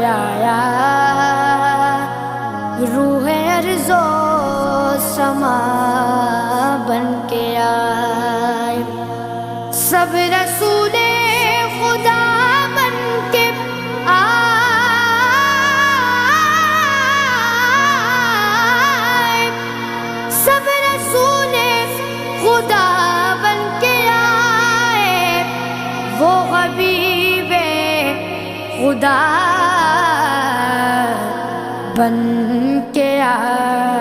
آیا، روح ارض و سما بن کے آئے، سب رسول خدا بن کے آئے، سب رسول خدا بن کے آئے، وہ حبیب خدا بن کے آئے۔